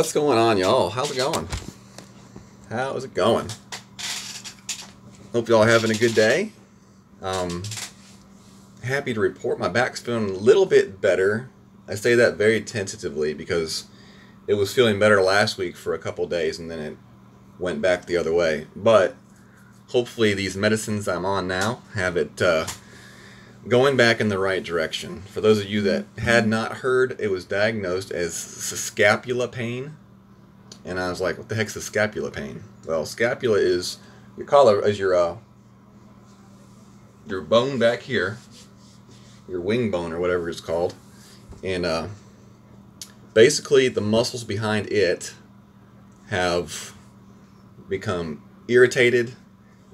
What's going on, y'all? How's it going? How's it going? Hope y'all are having a good day. Um, Happy to report my back's feeling a little bit better. I say that very tentatively because it was feeling better last week for a couple days and then it went back the other way. But hopefully these medicines I'm on now have it going back in the right direction. For those of you that had not heard, it was diagnosed as scapula pain. And I was like, what the heck's the scapula pain? Well, scapula is your collar, is your bone back here, your wing bone or whatever it's called. And basically the muscles behind it have become irritated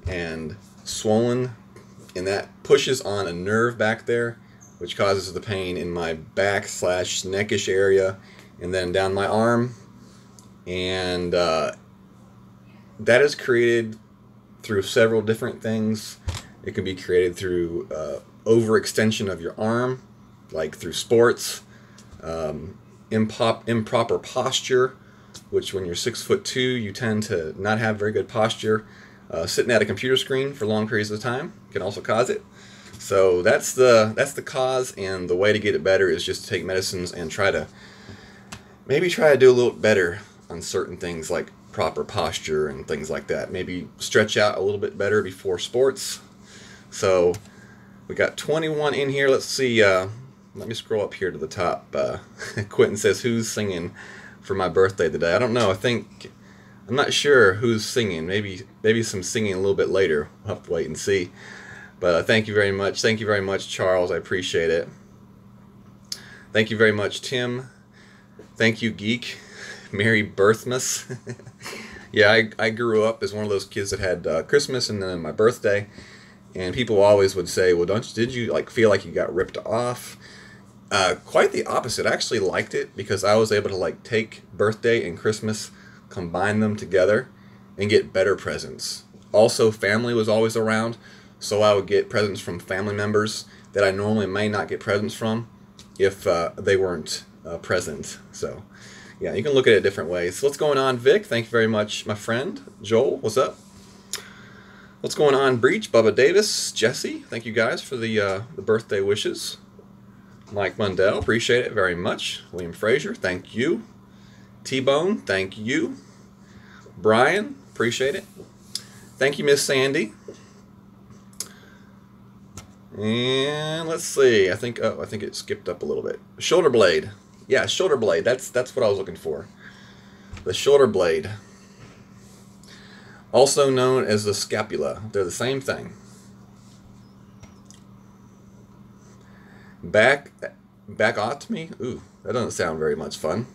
and swollen, and that pushes on a nerve back there, which causes the pain in my back / neckish area and then down my arm. And that is created through several different things. It can be created through overextension of your arm, like through sports, improper posture, which when you're 6'2", you tend to not have very good posture. Sitting at a computer screen for long periods of time can also cause it. So that's the cause, and the way to get it better is just to take medicines and try to do a little better on certain things like proper posture and things like that. Maybe stretch out a little bit better before sports. So we got 21 in here. Let's see. Let me scroll up here to the top. Quentin says, "Who's singing for my birthday today?" I don't know. I'm not sure who's singing. Maybe some singing a little bit later. We'll have to wait and see. But thank you very much. Thank you very much, Charles. I appreciate it. Thank you very much, Tim. Thank you, Geek. Merry Birthmas. Yeah, I grew up as one of those kids that had Christmas and then my birthday. And people always would say, well, did you feel like you got ripped off? Quite the opposite. I actually liked it because I was able to take birthday and Christmas, combine them together, and get better presents. Also, family was always around, so I would get presents from family members that I normally may not get presents from if they weren't present. So, yeah, you can look at it different ways. So what's going on, Vic? Thank you very much, my friend. Joel, what's up? What's going on, Breach? Bubba Davis, Jesse, thank you guys for the birthday wishes. Mike Mundell, appreciate it very much. William Frazier, thank you. T-Bone, thank you. Brian, appreciate it. Thank you, Miss Sandy. And let's see. I think it skipped up a little bit. Shoulder blade. Yeah, shoulder blade. That's what I was looking for. The shoulder blade. Also known as the scapula. They're the same thing. Backectomy? Ooh, that doesn't sound very much fun.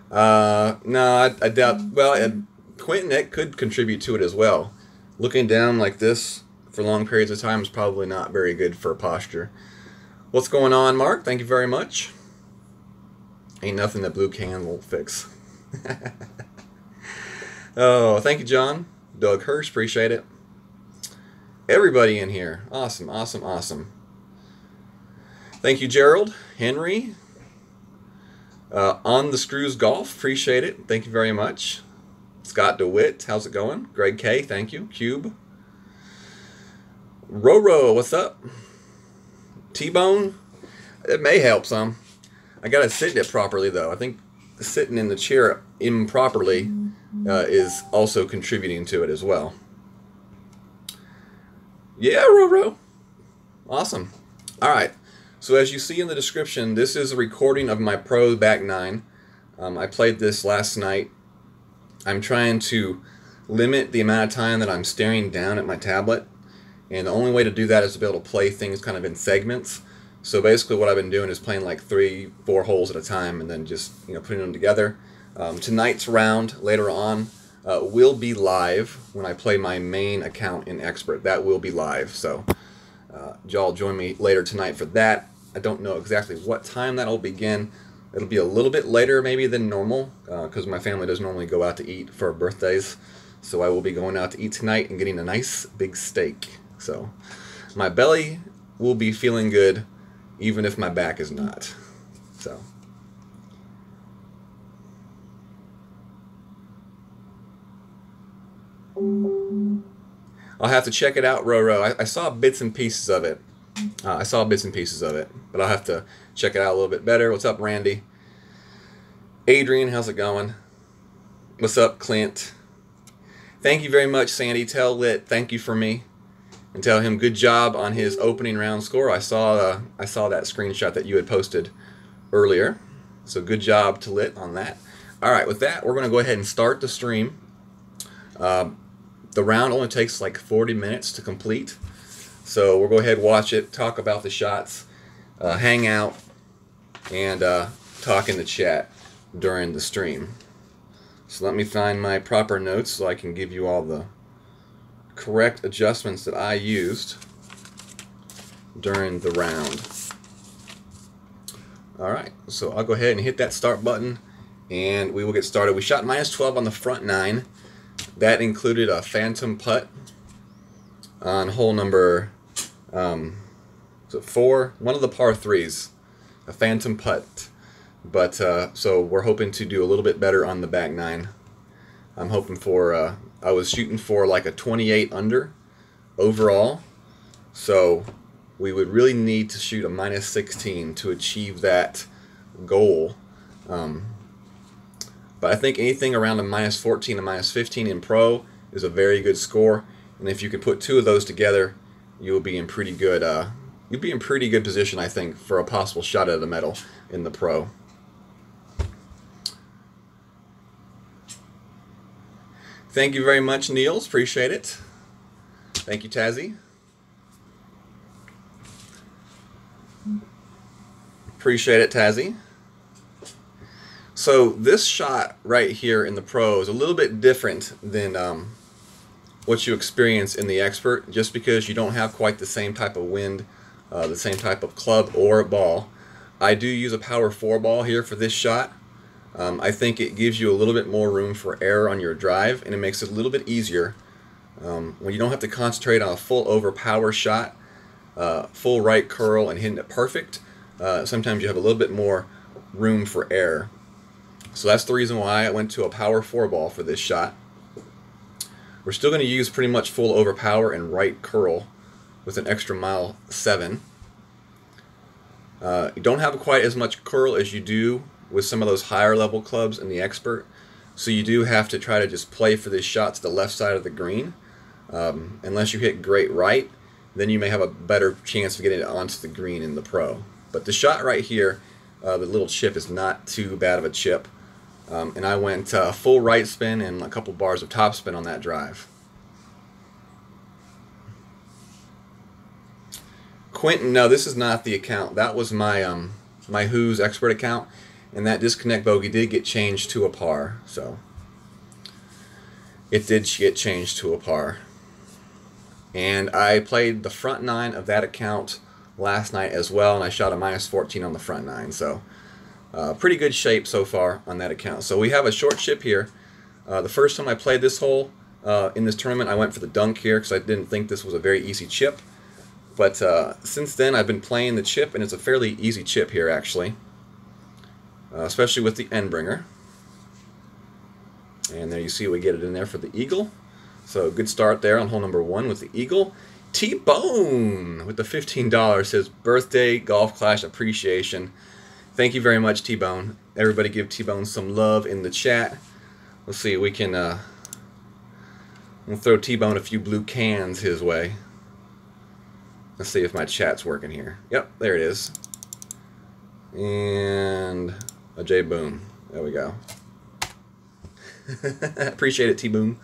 No, I doubt. Well, and Quentin, that could contribute to it as well. Looking down like this for long periods of time is probably not very good for posture. What's going on, Mark? Thank you very much. Ain't nothing that blue can will fix. Oh, thank you, John. Doug Hirsch, appreciate it. Everybody in here. Awesome, awesome, awesome. Thank you, Gerald. Henry. On the Screws Golf, appreciate it. Thank you very much. Scott DeWitt, how's it going? Greg K, thank you. Cube. Roro, what's up? T-Bone, it may help some. I gotta sit in it properly though. I think sitting in the chair improperly is also contributing to it as well. Yeah, Roro. Awesome. All right. So as you see in the description, this is a recording of my Pro Back 9. I played this last night. I'm trying to limit the amount of time that I'm staring down at my tablet. And the only way to do that is to be able to play things kind of in segments. So basically what I've been doing is playing like 3-4 holes at a time and then just putting them together. Tonight's round later on will be live when I play my main account in Expert. That will be live. So y'all join me later tonight for that. I don't know exactly what time that'll begin. It'll be a little bit later maybe than normal because my family doesn't normally go out to eat for birthdays. So I will be going out to eat tonight and getting a nice big steak. So my belly will be feeling good even if my back is not. So I'll have to check it out, Roro. I saw bits and pieces of it. But I'll have to check it out a little bit better. What's up, Randy? Adrian, how's it going? What's up, Clint? Thank you very much, Sandy. Tell Lit thank you for me, and tell him good job on his opening round score. I saw that screenshot that you had posted earlier. So good job to Lit on that. All right, with that, we're going to go ahead and start the stream. The round only takes like 40 minutes to complete. So we'll go ahead and watch it, talk about the shots, hang out, and talk in the chat during the stream. So let me find my proper notes so I can give you all the correct adjustments that I used during the round. Alright, so I'll go ahead and hit that start button and we will get started. We shot -12 on the front 9. That included a phantom putt on hole number 4, one of the par 3s, a phantom putt. But so we're hoping to do a little bit better on the back 9. I'm hoping for I was shooting for like a 28 under overall, so we would really need to shoot a -16 to achieve that goal. But I think anything around a -14 to -15 in pro is a very good score, and if you can put 2 of those together, you'll be in pretty good. You'll be in pretty good position, I think, for a possible shot at the medal in the pro. Thank you very much, Niels. Appreciate it. Thank you, Tazzy. Appreciate it, Tazzy. So this shot right here in the pro is a little bit different than what you experience in the expert, just because you don't have quite the same type of wind, the same type of club or ball. I do use a power 4 ball here for this shot. I think it gives you a little bit more room for error on your drive, and it makes it a little bit easier when you don't have to concentrate on a full over power shot, full right curl and hitting it perfect. Sometimes you have a little bit more room for error. So that's the reason why I went to a power 4 ball for this shot. We're still going to use pretty much full over power and right curl with an extra mile 7. You don't have quite as much curl as you do with some of those higher level clubs in the expert, so you do have to try to just play for this shot to the left side of the green. Unless you hit great right, then you may have a better chance of getting it onto the green in the pro. But the shot right here, the little chip, is not too bad of a chip. And I went full right spin and a couple bars of top spin on that drive. Quentin, no, this is not the account. That was my my Who's expert account, and that disconnect bogey did get changed to a par. So it did get changed to a par. And I played the front 9 of that account last night as well, and I shot a -14 on the front 9. So pretty good shape so far on that account. So we have a short chip here. The first time I played this hole in this tournament, I went for the dunk here because I didn't think this was a very easy chip. But since then, I've been playing the chip, and it's a fairly easy chip here, actually. Especially with the Endbringer. And there you see we get it in there for the eagle. So good start there on hole number 1 with the eagle. T-Bone with the $15 says birthday golf clash appreciation. Thank you very much, T-Bone. Everybody give T-Bone some love in the chat. Let's see, we can we'll throw T-Bone a few blue cans his way. Let's see if my chat's working here. Yep, there it is. And a J Boom. There we go. Appreciate it, T-Boom.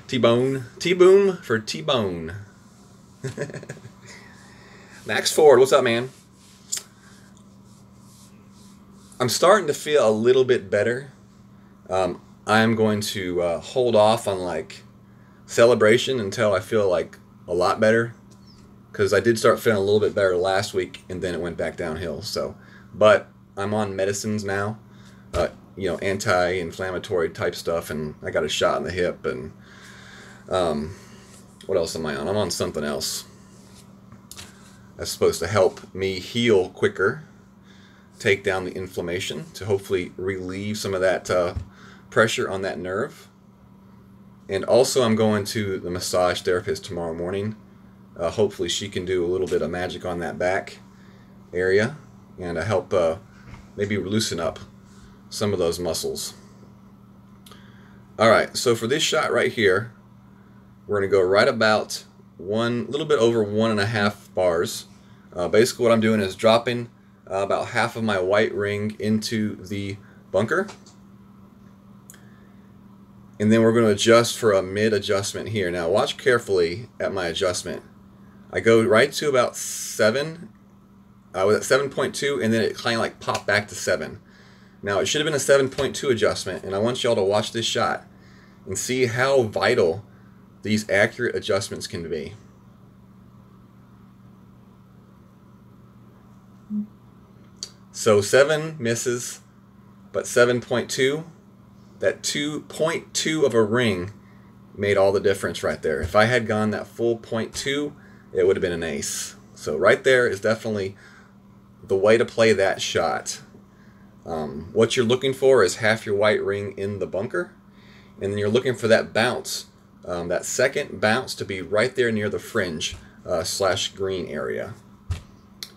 T-Bone. T-Boom for T-Bone. Max Ford, what's up, man? I'm starting to feel a little bit better. I'm going to hold off on like celebration until I feel like a lot better, because I did start feeling a little bit better last week and then it went back downhill. So, but I'm on medicines now, you know, anti-inflammatory type stuff, and I got a shot in the hip, and what else am I on? I'm on something else that's supposed to help me heal quicker, take down the inflammation to hopefully relieve some of that pressure on that nerve. And also I'm going to the massage therapist tomorrow morning. Hopefully she can do a little bit of magic on that back area and help maybe loosen up some of those muscles. Alright, so for this shot right here, we're going to go right about a little bit over 1.5 bars. Basically what I'm doing is dropping about half of my white ring into the bunker. And then we're going to adjust for a mid adjustment here. Now watch carefully at my adjustment. I go right to about 7. I was at 7.2 and then it kind of like popped back to 7. Now it should have been a 7.2 adjustment, and I want y'all to watch this shot and see how vital these accurate adjustments can be. So 7 misses, but 7.2, that 2.2 of a ring made all the difference right there. If I had gone that full 0.2, it would have been an ace. So right there is definitely the way to play that shot. What you're looking for is half your white ring in the bunker, and then you're looking for that bounce, that second bounce to be right there near the fringe slash green area.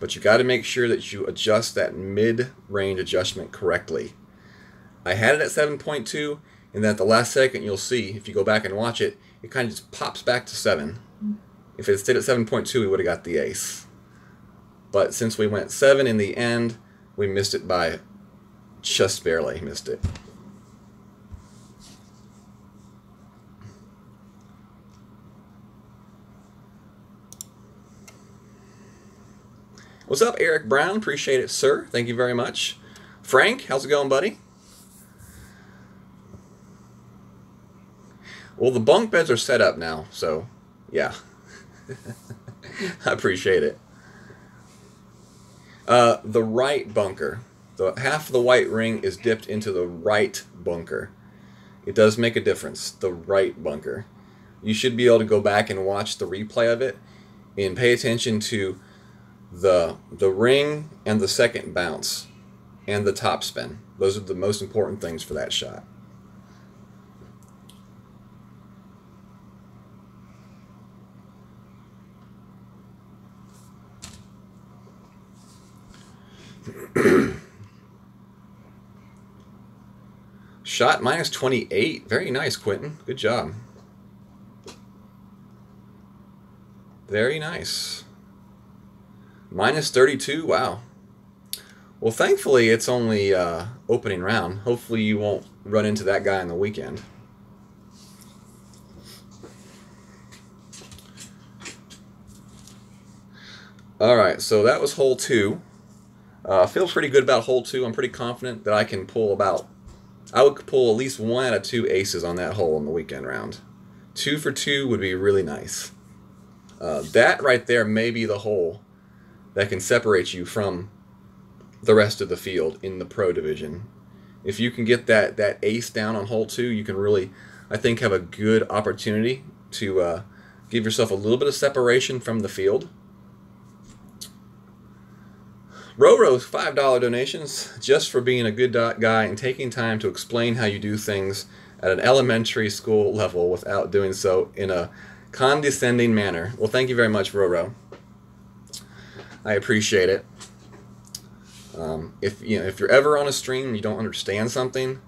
But you got to make sure that you adjust that mid-range adjustment correctly. I had it at 7.2, and then at the last second you'll see, if you go back and watch it, it kind of just pops back to 7. If it stayed at 7.2, we would have got the ace. But since we went 7 in the end, we missed it by just barely missed it. What's up, Eric Brown? Appreciate it, sir. Thank you very much. Frank, how's it going, buddy? Well, the bunk beds are set up now, so yeah. I appreciate it. The right bunker. Half of the white ring is dipped into the right bunker. It does make a difference, the right bunker. You should be able to go back and watch the replay of it and pay attention to the ring and the second bounce and the top spin. Those are the most important things for that shot. Shot minus 28. Very nice, Quentin. Good job. Very nice. Minus 32. Wow. Well, thankfully, it's only opening round. Hopefully, you won't run into that guy on the weekend. Alright, so that was hole 2. I feel pretty good about hole 2. I'm pretty confident that I can pull I would pull at least 1 out of 2 aces on that hole in the weekend round. 2 for 2 would be really nice. That right there may be the hole that can separate you from the rest of the field in the pro division. If you can get that ace down on hole 2, you can really, I think, have a good opportunity to give yourself a little bit of separation from the field. Roro's $5 donations just for being a good guy and taking time to explain how you do things at an elementary school level without doing so in a condescending manner. Well, thank you very much, Roro. I appreciate it. If you're ever on a stream and you don't understand something,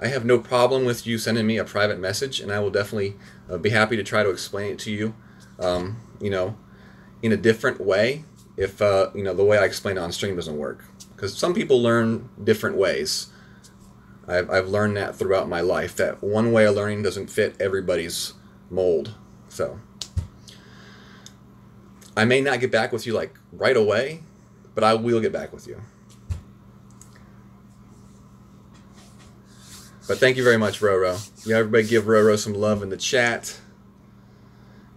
I have no problem with you sending me a private message, and I will definitely be happy to try to explain it to you, in a different way. If the way I explain it on stream doesn't work, because some people learn different ways. I've learned that throughout my life, that one way of learning doesn't fit everybody's mold. So I may not get back with you like right away, but I will get back with you. But thank you very much, Roro. Everybody give Roro some love in the chat.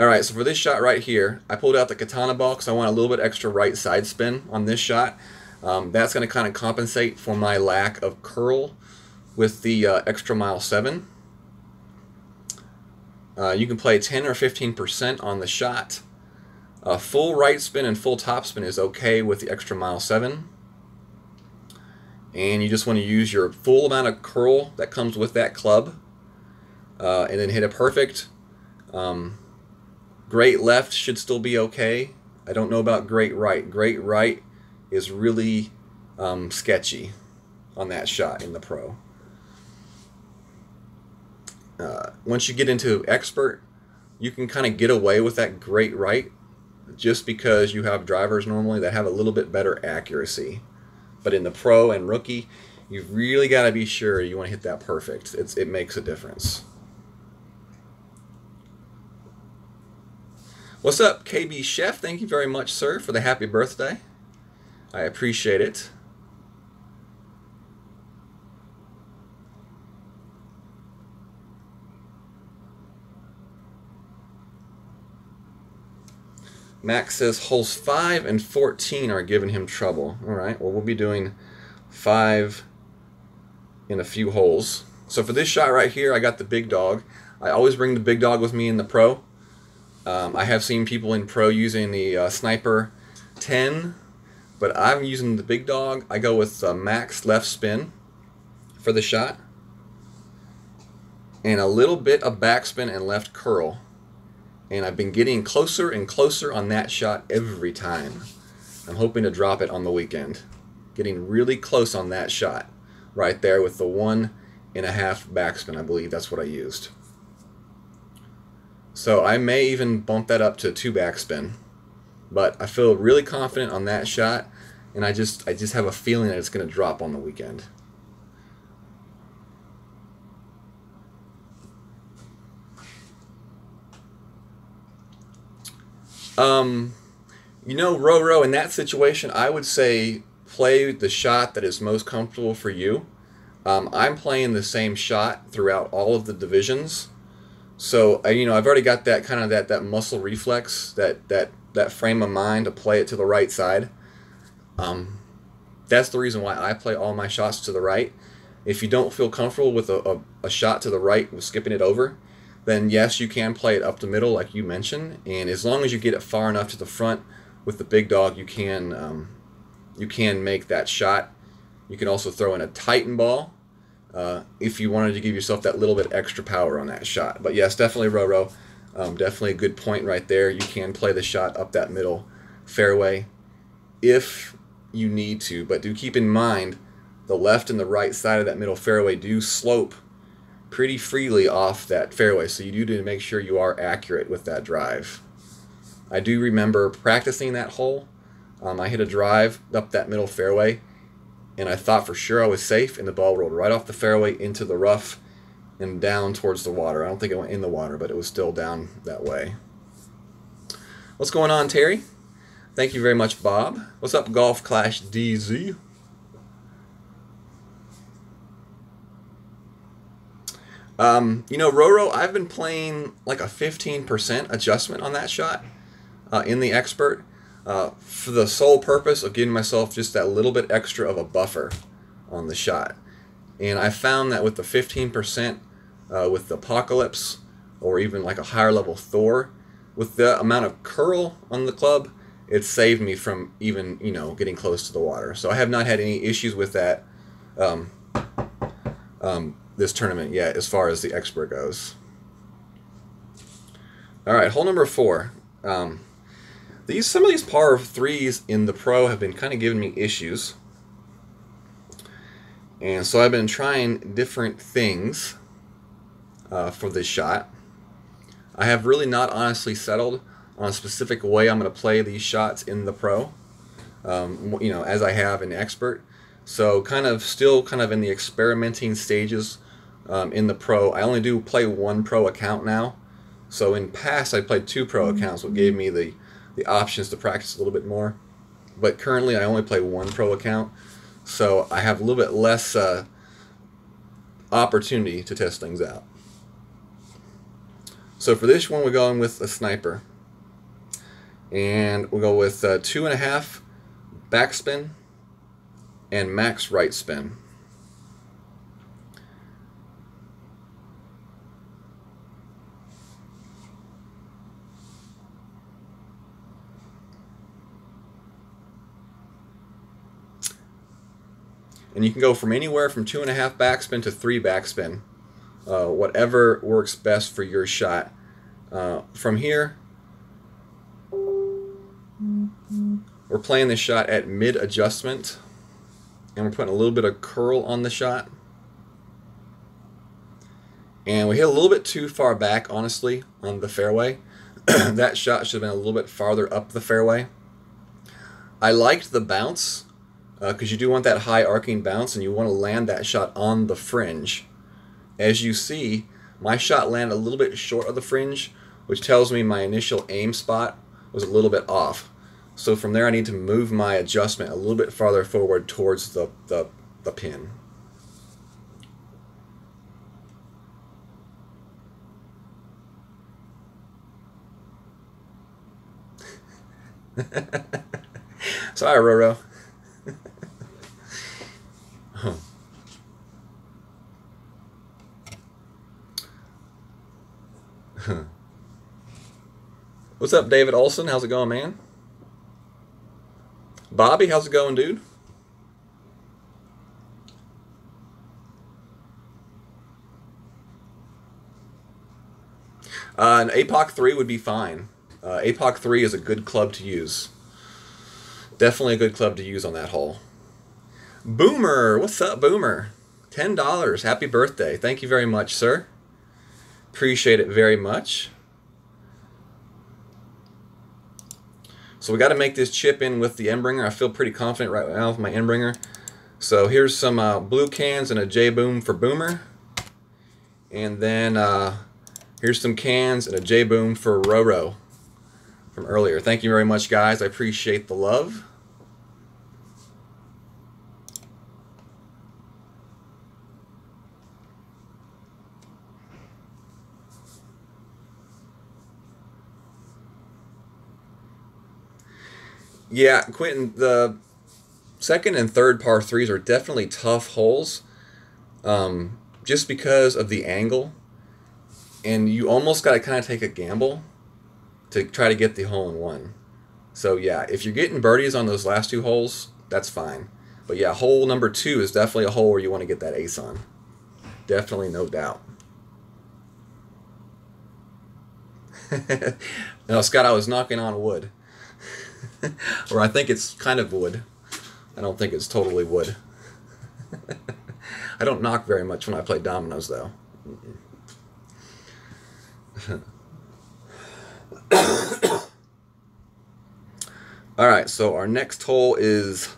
Alright, so for this shot right here, I pulled out the katana ball because I want a little bit extra right side spin on this shot. That's going to kind of compensate for my lack of curl with the extra mile 7. You can play 10 or 15% on the shot. Full right spin and full top spin is okay with the extra mile 7. And you just want to use your full amount of curl that comes with that club. and then hit a perfect. Great left should still be okay. I don't know about great right. Great right is really sketchy on that shot in the pro. Once you get into expert, you can kind of get away with that great right just because you have drivers normally that have a little bit better accuracy. But in the pro and rookie, you've really got to be sure you want to hit that perfect. It makes a difference. What's up, KB Chef? Thank you very much, sir, for the happy birthday. I appreciate it. Max says holes 5 and 14 are giving him trouble. All right, well, we'll be doing 5 in a few holes. So for this shot right here, I got the big dog. I always bring the big dog with me in the pro. I have seen people in pro using the Sniper 10, but I'm using the big dog. I go with max left spin for the shot, and a little bit of backspin and left curl. And I've been getting closer and closer on that shot every time. I'm hoping to drop it on the weekend. Getting really close on that shot right there with the 1.5 backspin. I believe that's what I used. So I may even bump that up to 2 backspin. But I feel really confident on that shot, and I just have a feeling that it's going to drop on the weekend. You know, Roro, in that situation, I would say play the shot that is most comfortable for you. I'm playing the same shot throughout all of the divisions, so I've already got that kind of that muscle reflex, that frame of mind to play it to the right side. That's the reason why I play all my shots to the right. If you don't feel comfortable with a shot to the right, with skipping it over, then yes, you can play it up the middle like you mentioned, and as long as you get it far enough to the front with the big dog, you can make that shot. You can also throw in a Titan ball if you wanted to give yourself that little bit extra power on that shot. But yes, definitely Roro, definitely a good point right there. You can play the shot up that middle fairway if you need to, but do keep in mind the left and the right side of that middle fairway do slope pretty freely off that fairway, so you do need to make sure you are accurate with that drive. I do remember practicing that hole. I hit a drive up that middle fairway, and I thought for sure I was safe, and the ball rolled right off the fairway into the rough and down towards the water. I don't think it went in the water, but it was still down that way. What's going on, Terry? Thank you very much, Bob. What's up, Golf Clash DZ? Roro, I've been playing like a 15% adjustment on that shot in the expert for the sole purpose of giving myself just that little bit extra of a buffer on the shot. And I found that with the 15% with the Apocalypse, or even like a higher level Thor, with the amount of curl on the club, it saved me from even, getting close to the water. So I have not had any issues with that this tournament yet, as far as the expert goes. All right, hole number 4. Some of these par 3s in the pro have been kind of giving me issues, and so I've been trying different things for this shot. I have really not honestly settled on a specific way I'm going to play these shots in the pro, as I have in expert. So still in the experimenting stages in the pro. I only do play 1 pro account now. So in past I played 2 pro accounts, what gave me the options to practice a little bit more. But currently I only play 1 pro account, so I have a little bit less opportunity to test things out. So for this one, we're going with a Sniper, and we'll go with 2.5 backspin and max right spin. And you can go from anywhere from 2.5 backspin to 3 backspin whatever works best for your shot. From here, we're playing this shot at mid adjustment, and we're putting a little bit of curl on the shot. And we hit a little bit too far back, honestly, on the fairway. That shot should have been a little bit farther up the fairway. I liked the bounce, because you do want that high arcing bounce, and you want to land that shot on the fringe. As you see, my shot landed a little bit short of the fringe, which tells me my initial aim spot was a little bit off. So from there I need to move my adjustment a little bit farther forward towards the pin. Sorry, Roro. What's up, David Olson? How's it going, man? Bobby, how's it going, dude? An APOC 3 would be fine. APOC 3 is a good club to use. Definitely a good club to use on that hole. Boomer, what's up, Boomer? $10. Happy birthday. Thank you very much, sir. Appreciate it very much. So we got to make this chip in with the Endbringer. I feel pretty confident right now with my Endbringer. So here's some blue cans and a J-Boom for Boomer. And then here's some cans and a J-Boom for Roro from earlier. Thank you very much, guys. I appreciate the love. Yeah, Quentin, the second and third par threes are definitely tough holes, just because of the angle, and you almost got to kind of take a gamble to try to get the hole in one. So yeah, if you're getting birdies on those last two holes, that's fine. But yeah, hole number 2 is definitely a hole where you want to get that ace on. Definitely, no doubt. No, Scott, I was knocking on wood. Or I think it's kind of wood. I don't think it's totally wood. I don't knock very much when I play dominoes, though. Alright, so our next hole is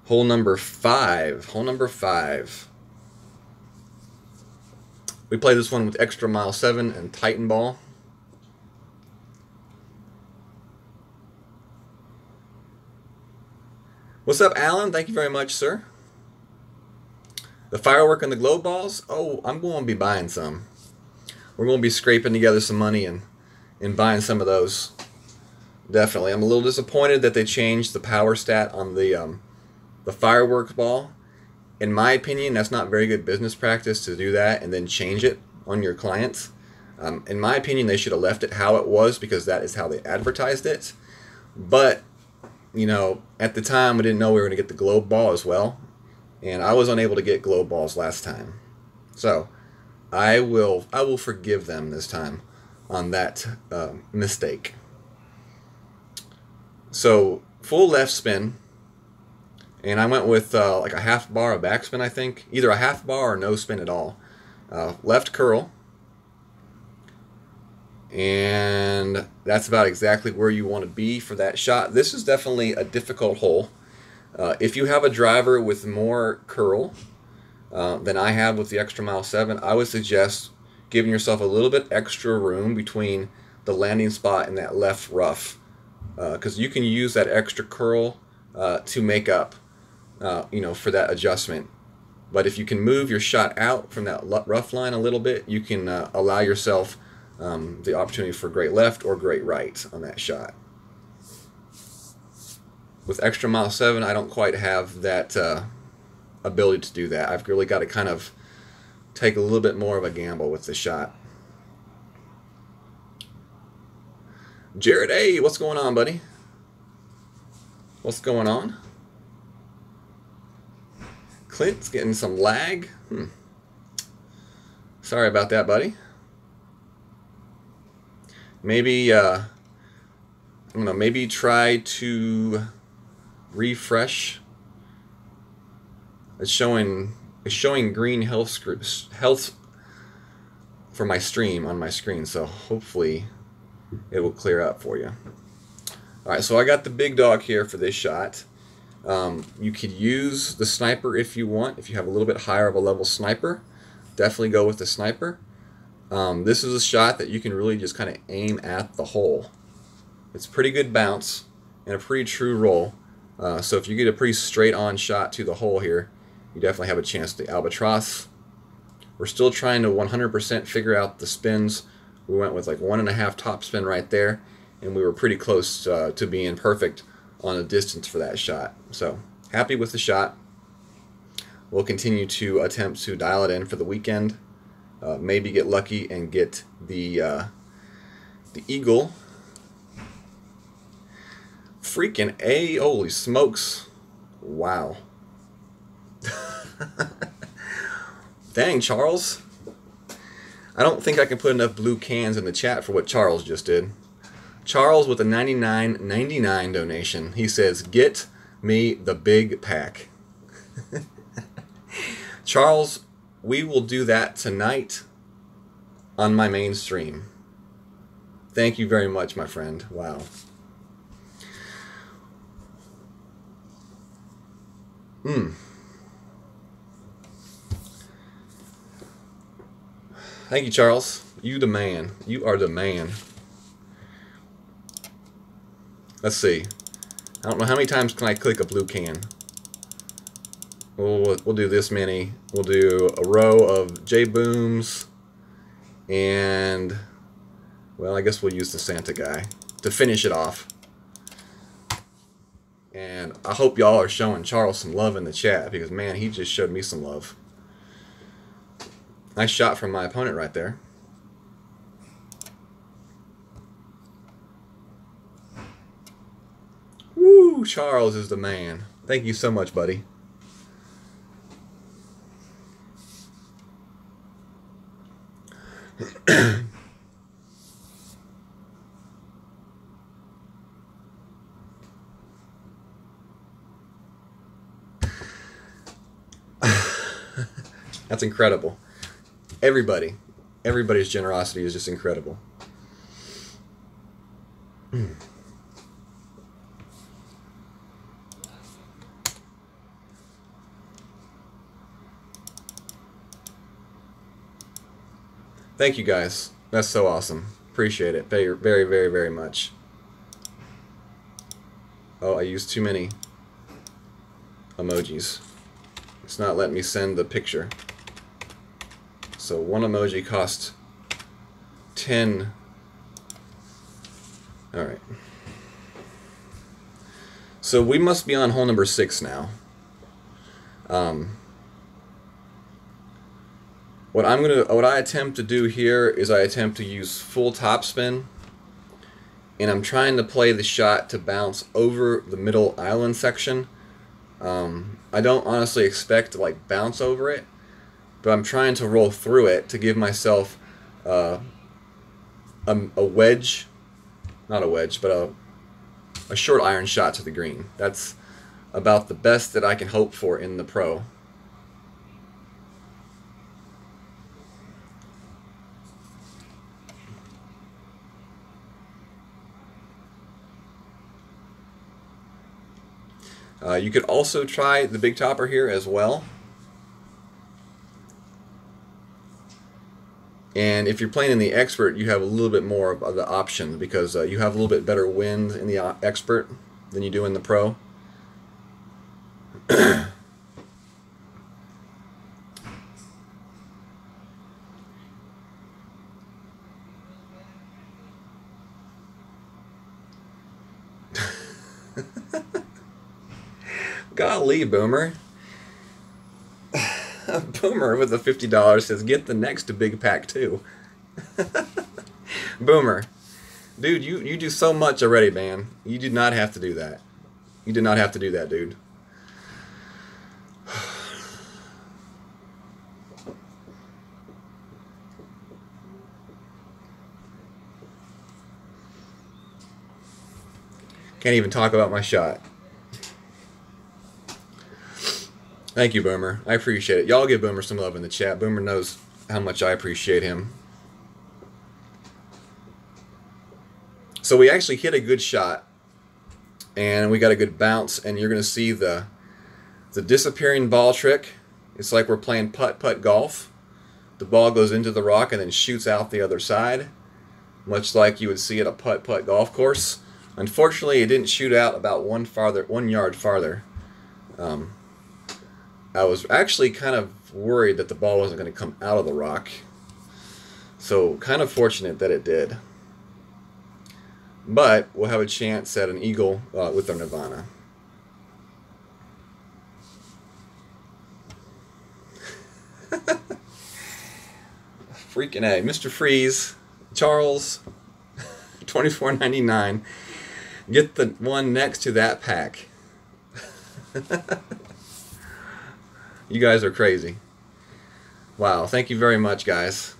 hole number 5. Hole number 5. We play this one with Extra Mile 7 and Titan Ball. What's up, Alan? Thank you very much, sir. The firework and the glow balls? Oh, I'm going to be buying some. We're going to be scraping together some money and buying some of those. Definitely. I'm a little disappointed that they changed the power stat on the fireworks ball. In my opinion, that's not very good business practice to do that and then change it on your clients. In my opinion, they should have left it how it was because that is how they advertised it. But you know, at the time, we didn't know we were going to get the globe ball as well. And I was unable to get globe balls last time. So, I will forgive them this time on that mistake. So, full left spin. And I went with like a half bar of backspin, I think. Either a half bar or no spin at all. Left curl. And that's about exactly where you want to be for that shot. This is definitely a difficult hole. If you have a driver with more curl than I have with the Extra Mile 7, I would suggest giving yourself a little bit extra room between the landing spot and that left rough. Because you can use that extra curl to make up, for that adjustment. But if you can move your shot out from that rough line a little bit, you can allow yourself the opportunity for great left or great right on that shot. With Extra Mile 7, I don't quite have that ability to do that. I've really got to kind of take a little bit more of a gamble with the shot. Jared, hey, what's going on, buddy? What's going on? Clint's getting some lag. Sorry about that, buddy. Maybe, I don't know, maybe try to refresh. It's showing green health for my stream on my screen, so hopefully it will clear up for you. Alright, so I got the big dog here for this shot. You could use the sniper if you want. If you have a little bit higher of a level sniper, definitely go with the sniper. This is a shot that you can really just kind of aim at the hole. It's pretty good bounce and a pretty true roll. So if you get a pretty straight on shot to the hole here, you definitely have a chance to albatross. We're still trying to 100% figure out the spins. We went with like 1.5 top spin right there, and we were pretty close to being perfect on the distance for that shot. So happy with the shot. We'll continue to attempt to dial it in for the weekend. Maybe get lucky and get the eagle. Freaking A, holy smokes. Wow. Dang, Charles. I don't think I can put enough blue cans in the chat for what Charles just did. Charles with a $99.99 donation. He says, "Get me the big pack." Charles, we will do that tonight on my main stream. Thank you very much, my friend. Wow. Thank you, Charles. You the man. You are the man. Let's see. I don't know how many times can I click a blue can. We'll do this many. We'll do a row of J-Booms, and well, I guess we'll use the Santa guy to finish it off. And I hope y'all are showing Charles some love in the chat, because man, he just showed me some love. Nice shot from my opponent right there. Woo! Charles is the man. Thank you so much, buddy. That's incredible. Everybody's generosity is just incredible. Thank you guys. That's so awesome. Appreciate it very, very, very, very much. Oh, I used too many emojis. It's not letting me send the picture. So one emoji costs 10. Alright. So we must be on hole number 6 now. What I attempt to do here is I attempt to use full topspin, and I'm trying to play the shot to bounce over the middle island section. I don't honestly expect to like bounce over it, but I'm trying to roll through it to give myself a wedge, not a wedge, but a short iron shot to the green. That's about the best that I can hope for in the pro. You could also try the big topper here as well. And if you're playing in the expert, you have a little bit more of the options, because you have a little bit better wind in the expert than you do in the pro. Golly, Boomer. Boomer with the $50 says, "Get the next big pack too." Boomer, dude, you do so much already, man. You did not have to do that. You did not have to do that, dude. Can't even talk about my shot. Thank you, Boomer. I appreciate it. Y'all give Boomer some love in the chat. Boomer knows how much I appreciate him. So we actually hit a good shot, and we got a good bounce, and you're going to see the disappearing ball trick. It's like we're playing putt-putt golf. The ball goes into the rock and then shoots out the other side, much like you would see at a putt-putt golf course. Unfortunately, it didn't shoot out about 1 yard farther. I was actually kind of worried that the ball wasn't going to come out of the rock. So kind of fortunate that it did. But we'll have a chance at an eagle with our Nirvana. Freaking A. Mr. Freeze, Charles, $24.99. Get the one next to that pack. You guys are crazy. Wow, thank you very much, guys.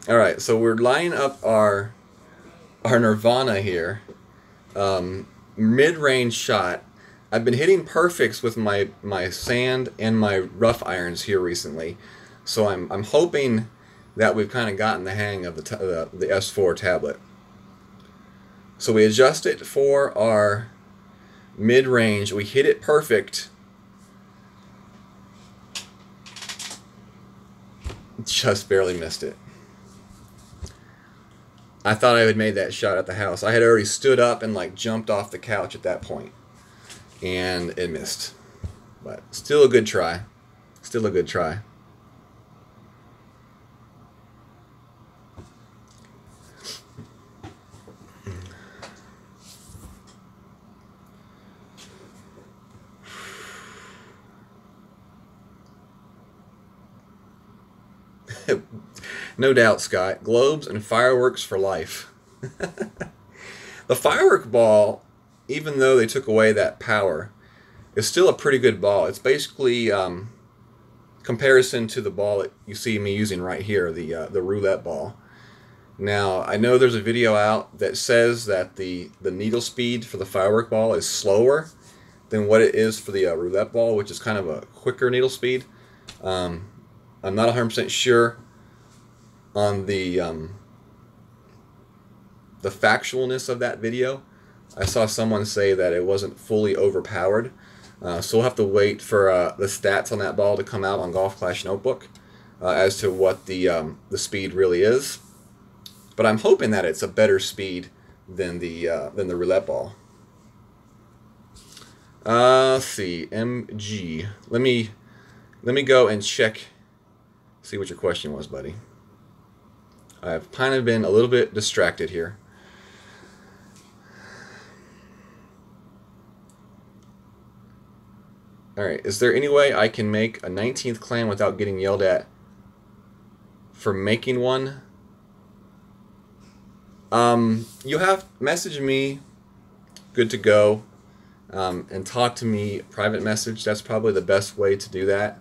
Alright, so we're lining up our Nirvana here. Mid-range shot. I've been hitting perfects with my sand and my rough irons here recently. So I'm hoping that we've kind of gotten the hang of the S4 tablet. So we adjust it for our mid-range. We hit it perfect. Just barely missed it. I thought I had made that shot at the house. I had already stood up and like jumped off the couch at that point, and it missed. But still a good try. Still a good try. No doubt, Scott. Globes and fireworks for life. The firework ball, even though they took away that power, is still a pretty good ball. It's basically comparison to the ball that you see me using right here, the roulette ball. Now, I know there's a video out that says that the needle speed for the firework ball is slower than what it is for the roulette ball, which is kind of a quicker needle speed. I'm not 100% sure on the factualness of that video. I saw someone say that it wasn't fully overpowered, so we'll have to wait for the stats on that ball to come out on Golf Clash Notebook as to what the speed really is. But I'm hoping that it's a better speed than the roulette ball. Let's see, MG. Let me go and check. See what your question was, buddy. I've kind of been a little bit distracted here. Alright, is there any way I can make a 19th clan without getting yelled at for making one? You have message me, good to go, and talk to me private message. That's probably the best way to do that.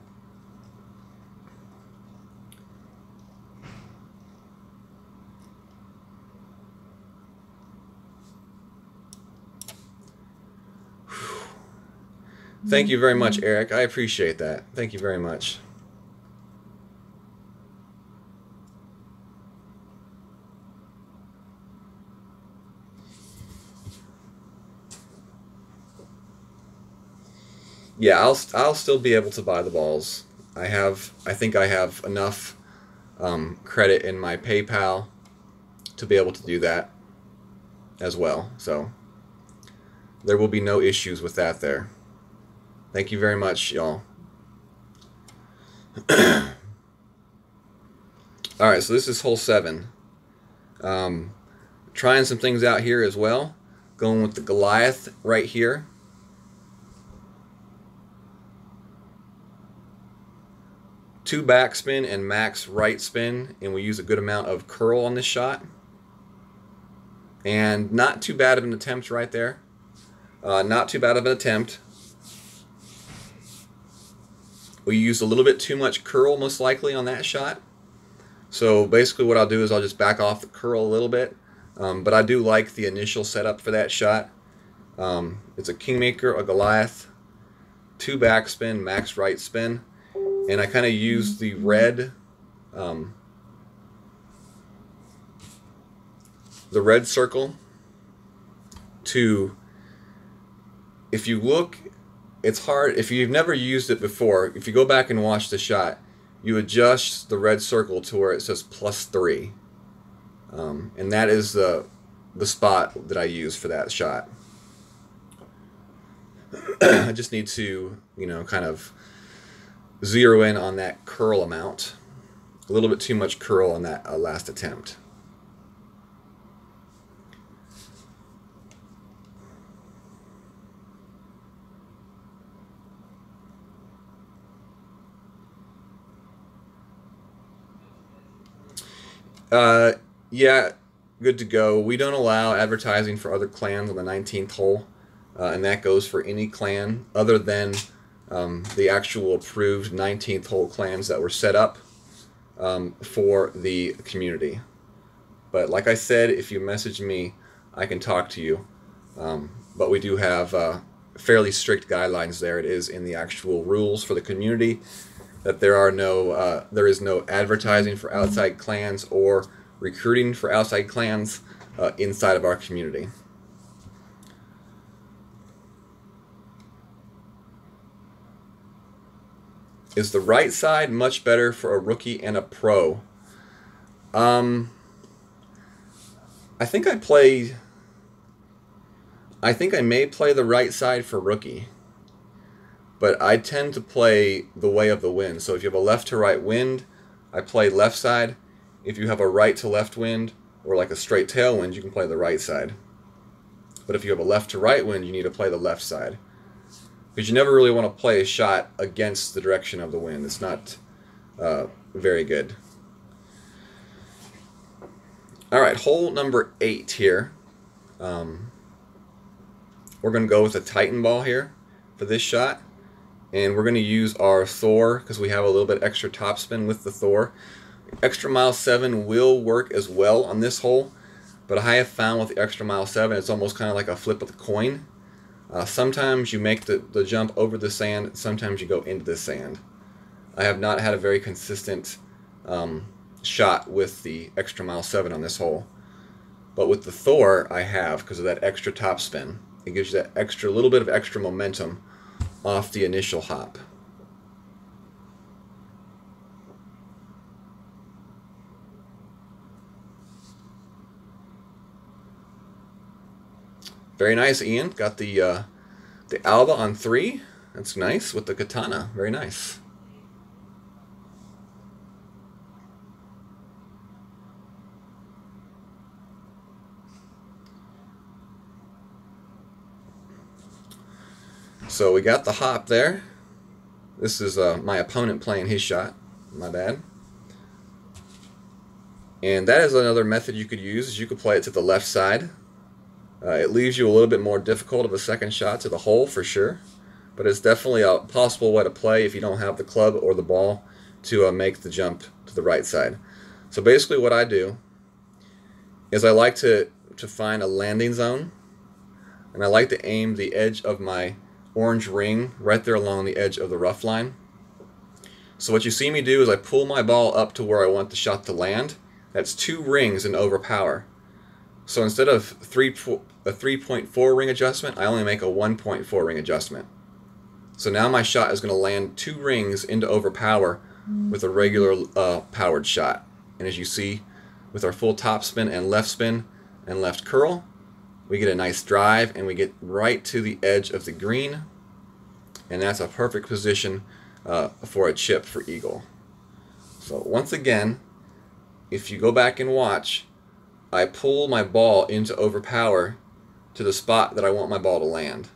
Thank you very much, Eric. I appreciate that. Thank you very much. Yeah, I'll still be able to buy the balls. I think I have enough credit in my PayPal to be able to do that as well. So there will be no issues with that there. Thank you very much, y'all. Alright, so this is hole 7. Trying some things out here as well. Going with the Goliath right here. Two backspin and max right spin, and we use a good amount of curl on this shot. And not too bad of an attempt right there. Not too bad of an attempt. We used a little bit too much curl, most likely, on that shot. So basically what I'll do is I'll just back off the curl a little bit, but I do like the initial setup for that shot. It's a Kingmaker, a Goliath, 2 backspin, max right spin, and I kind of use the red circle to, if you look, it's hard, if you've never used it before, if you go back and watch the shot, you adjust the red circle to where it says +3. And that is the spot that I use for that shot. I just need to, kind of zero in on that curl amount. A little bit too much curl on that last attempt. Yeah, good to go. We don't allow advertising for other clans on the 19th hole, and that goes for any clan other than the actual approved 19th hole clans that were set up for the community. But like I said, if you message me, I can talk to you. But we do have fairly strict guidelines there. It is in the actual rules for the community that there is no advertising for outside clans or recruiting for outside clans inside of our community. Is the right side much better for a rookie and a pro? I think I may play the right side for rookie, but I tend to play the way of the wind. So if you have a left to right wind, I play left side. If you have a right to left wind or like a straight tailwind, you can play the right side. But if you have a left to right wind, you need to play the left side, because you never really want to play a shot against the direction of the wind. It's not very good. All right, hole number 8 here. We're going to go with a Titan ball here for this shot. And we're going to use our Thor because we have a little bit extra topspin with the Thor. Extra mile 7 will work as well on this hole, but I have found with the extra mile 7 it's almost kind of like a flip of the coin. Sometimes you make the jump over the sand, sometimes you go into the sand. I have not had a very consistent shot with the extra mile 7 on this hole, but with the Thor I have, because of that extra topspin. It gives you that little bit of extra momentum off the initial hop. Very nice, Ian. Got the Alba on 3. That's nice with the katana. Very nice. So we got the hop there. This is my opponent playing his shot. My bad. And that is another method you could use. Is you could play it to the left side. It leaves you a little bit more difficult of a second shot to the hole for sure, but it's definitely a possible way to play if you don't have the club or the ball to make the jump to the right side. So basically what I do is I like to find a landing zone, and I like to aim the edge of my orange ring right there along the edge of the rough line. So what you see me do is I pull my ball up to where I want the shot to land. That's 2 rings in overpower. So instead of a 3.4 ring adjustment, I only make a 1.4 ring adjustment. So now my shot is going to land 2 rings into overpower with a regular powered shot. And as you see, with our full top spin and left curl, we get a nice drive and we get right to the edge of the green. And that's a perfect position for a chip for eagle. So once again, if you go back and watch, I pull my ball into overpower to the spot that I want my ball to land.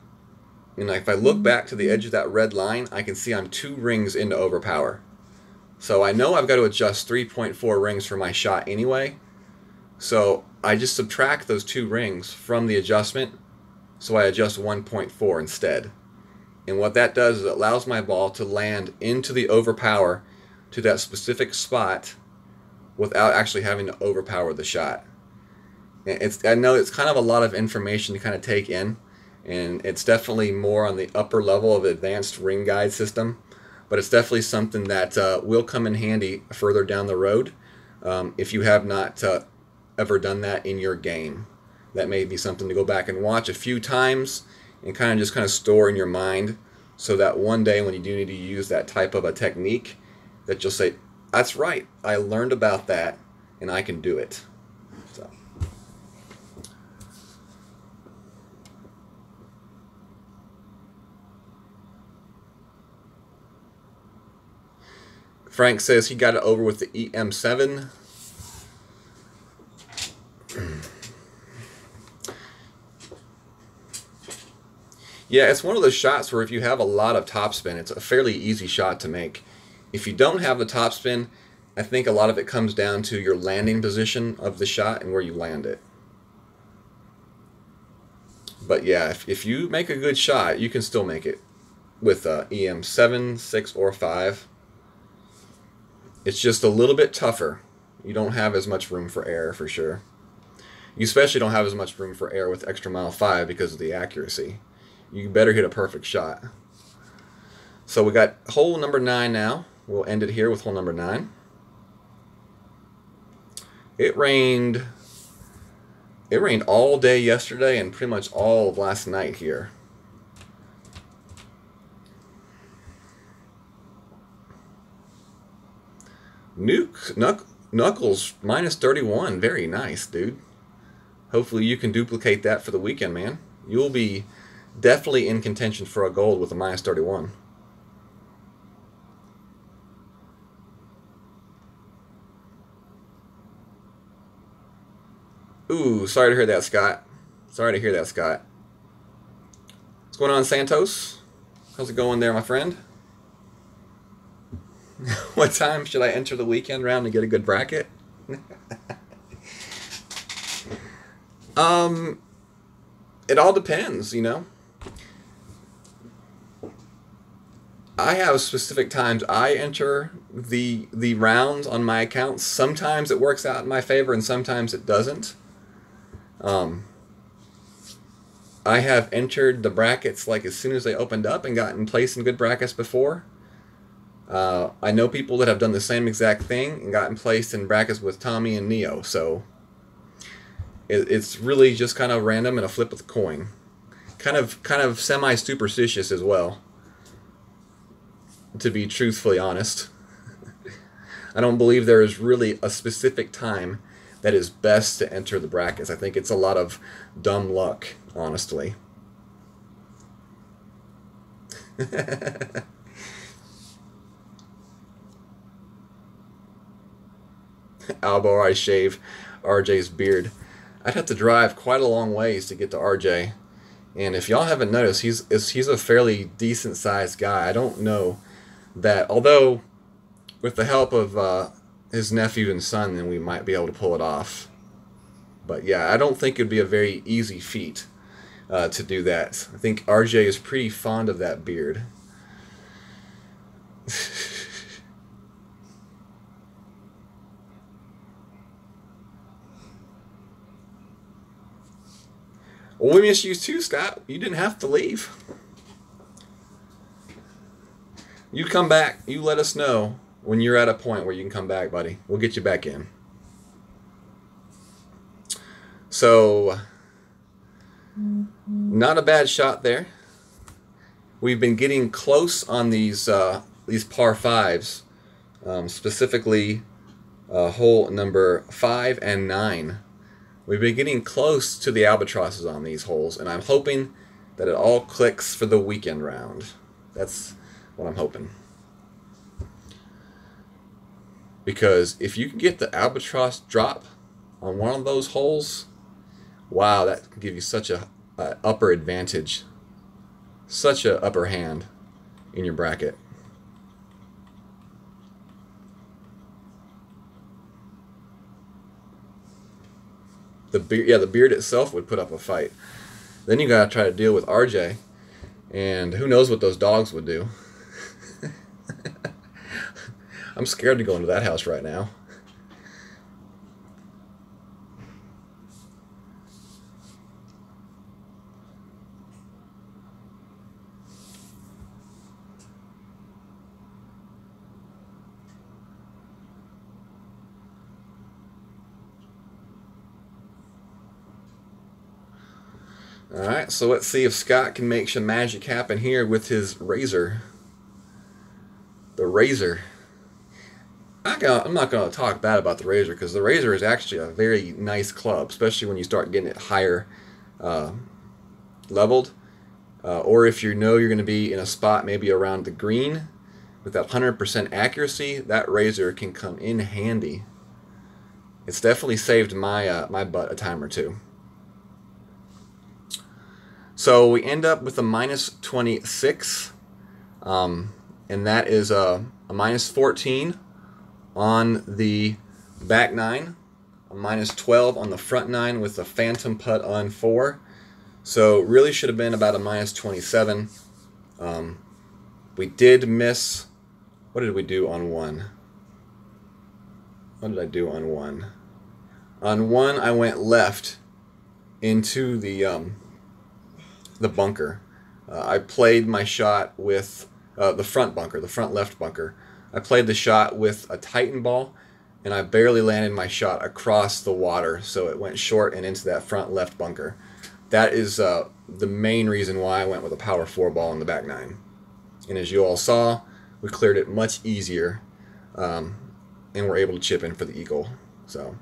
And if I look back to the edge of that red line, I can see I'm 2 rings into overpower. So I know I've got to adjust 3.4 rings for my shot anyway. So I just subtract those 2 rings from the adjustment, so I adjust 1.4 instead. And what that does is it allows my ball to land into the overpower to that specific spot without actually having to overpower the shot. I know it's kind of a lot of information to kind of take in, and it's definitely more on the upper level of advanced ring guide system, but it's definitely something that will come in handy further down the road if you have not ever done that in your game. That may be something to go back and watch a few times and kind of store in your mind, so that one day when you do need to use that type of a technique, that you'll say, that's right, I learned about that and I can do it. So. Frank says he got it over with the EM7. Yeah, it's one of those shots where if you have a lot of topspin, it's a fairly easy shot to make. If you don't have the topspin, I think a lot of it comes down to your landing position of the shot and where you land it. But yeah, if you make a good shot, you can still make it with EM7, 6, or 5. It's just a little bit tougher. You don't have as much room for error for sure. You especially don't have as much room for error with Extra Mile 5 because of the accuracy. You better hit a perfect shot. So we got hole number 9 now. We'll end it here with hole number 9. It rained all day yesterday and pretty much all of last night here. Knuckles minus 31. Very nice, dude. Hopefully you can duplicate that for the weekend, man. You'll be definitely in contention for a gold with a minus 31. Ooh, sorry to hear that, Scott. Sorry to hear that, Scott. What's going on, Santos? How's it going there, my friend? What time should I enter the weekend round to get a good bracket? It all depends, you know. I have specific times I enter the rounds on my account. Sometimes it works out in my favor and sometimes it doesn't. I have entered the brackets like as soon as they opened up and gotten placed in good brackets before. I know people that have done the same exact thing and gotten placed in brackets with Tommy and Neo, so it's really just kind of random and a flip of the coin. Kind of semi-superstitious as well, to be truthfully honest. I don't believe there is really a specific time that is best to enter the brackets. I think it's a lot of dumb luck, honestly. Albo, I shave RJ's beard. I'd have to drive quite a long ways to get to RJ. And if y'all haven't noticed, he's a fairly decent sized guy. I don't know that, although with the help of his nephew and son, then we might be able to pull it off. But yeah, I don't think it'd be a very easy feat to do that. I think RJ is pretty fond of that beard. Well, we miss you too, Scott. You didn't have to leave. You come back. You let us know when you're at a point where you can come back, buddy. We'll get you back in. So, not a bad shot there. We've been getting close on these par fives, specifically hole number 5 and 9. We've been getting close to the albatrosses on these holes, and I'm hoping that it all clicks for the weekend round. That's what I'm hoping. Because if you can get the albatross drop on one of those holes, wow, that can give you such a upper advantage, such a upper hand in your bracket. The beard itself would put up a fight. Then you gotta try to deal with RJ, and who knows what those dogs would do. I'm scared to go into that house right now. Alright, so let's see if Scott can make some magic happen here with his razor. The razor. I'm not going to talk bad about the razor, because the razor is actually a very nice club, especially when you start getting it higher leveled. Or if you know you're going to be in a spot maybe around the green with that 100% accuracy, that razor can come in handy. It's definitely saved my my butt a time or two. So we end up with a minus 26, and that is a minus 14 on the back 9, a minus 12 on the front 9 with the phantom putt on 4. So really should have been about a minus 27. We did miss. What did we do on 1? What did I do on 1? On 1, I went left into the bunker. I played my shot with the front bunker, the front left bunker. I played the shot with a Titan ball, and I barely landed my shot across the water, so it went short and into that front left bunker. That is the main reason why I went with a power 4 ball in the back 9. And as you all saw, we cleared it much easier, and we're able to chip in for the eagle. So,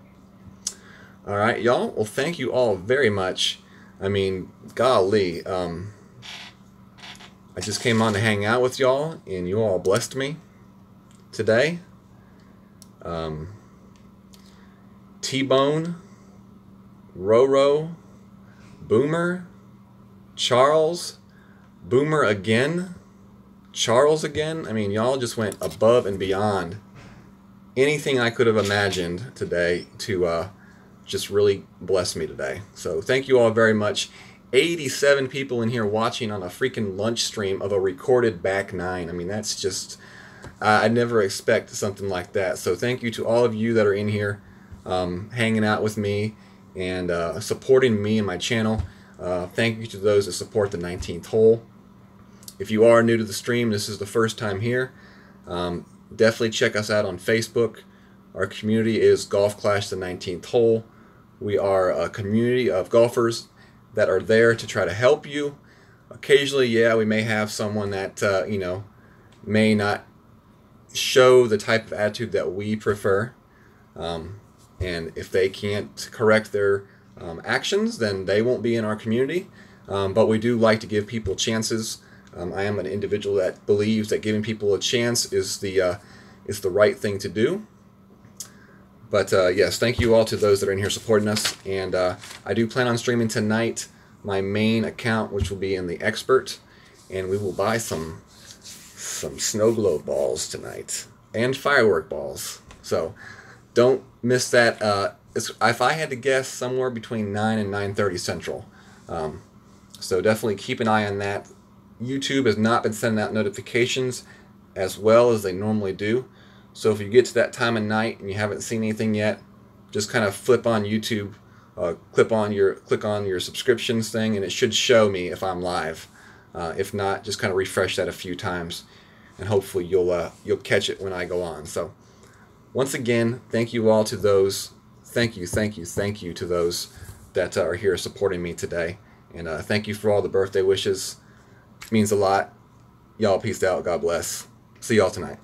all right, y'all. Well, thank you all very much. I mean, golly, I just came on to hang out with y'all, and you all blessed me today. T-Bone, Roro, Boomer, Charles, Boomer again, Charles again. I mean, y'all just went above and beyond anything I could have imagined today to just really bless me today. So thank you all very much. 87 people in here watching on a freaking lunch stream of a recorded back 9. I mean, that's just, I never expect something like that. So thank you to all of you that are in here hanging out with me and supporting me and my channel. Thank you to those that support the 19th hole. If you are new to the stream, this is the first time here, definitely check us out on Facebook. Our community is Golf Clash the 19th hole. We are a community of golfers that are there to try to help you. Occasionally, yeah, we may have someone that you know, may not show the type of attitude that we prefer, and if they can't correct their actions, then they won't be in our community. But we do like to give people chances. I am an individual that believes that giving people a chance is the right thing to do. But yes, thank you all to those that are in here supporting us. And I do plan on streaming tonight my main account, which will be in the Expert, and we will buy some snow globe balls tonight and firework balls. So don't miss that. If I had to guess, somewhere between 9 and 9:30 Central. So definitely keep an eye on that. YouTube has not been sending out notifications as well as they normally do. So if you get to that time of night and you haven't seen anything yet, just kind of flip on YouTube, click on your subscriptions thing, and it should show me if I'm live. If not, just kind of refresh that a few times, and hopefully you'll catch it when I go on. So once again, thank you all to those. Thank you to those that are here supporting me today, and thank you for all the birthday wishes. It means a lot. Y'all peace out. God bless. See y'all tonight.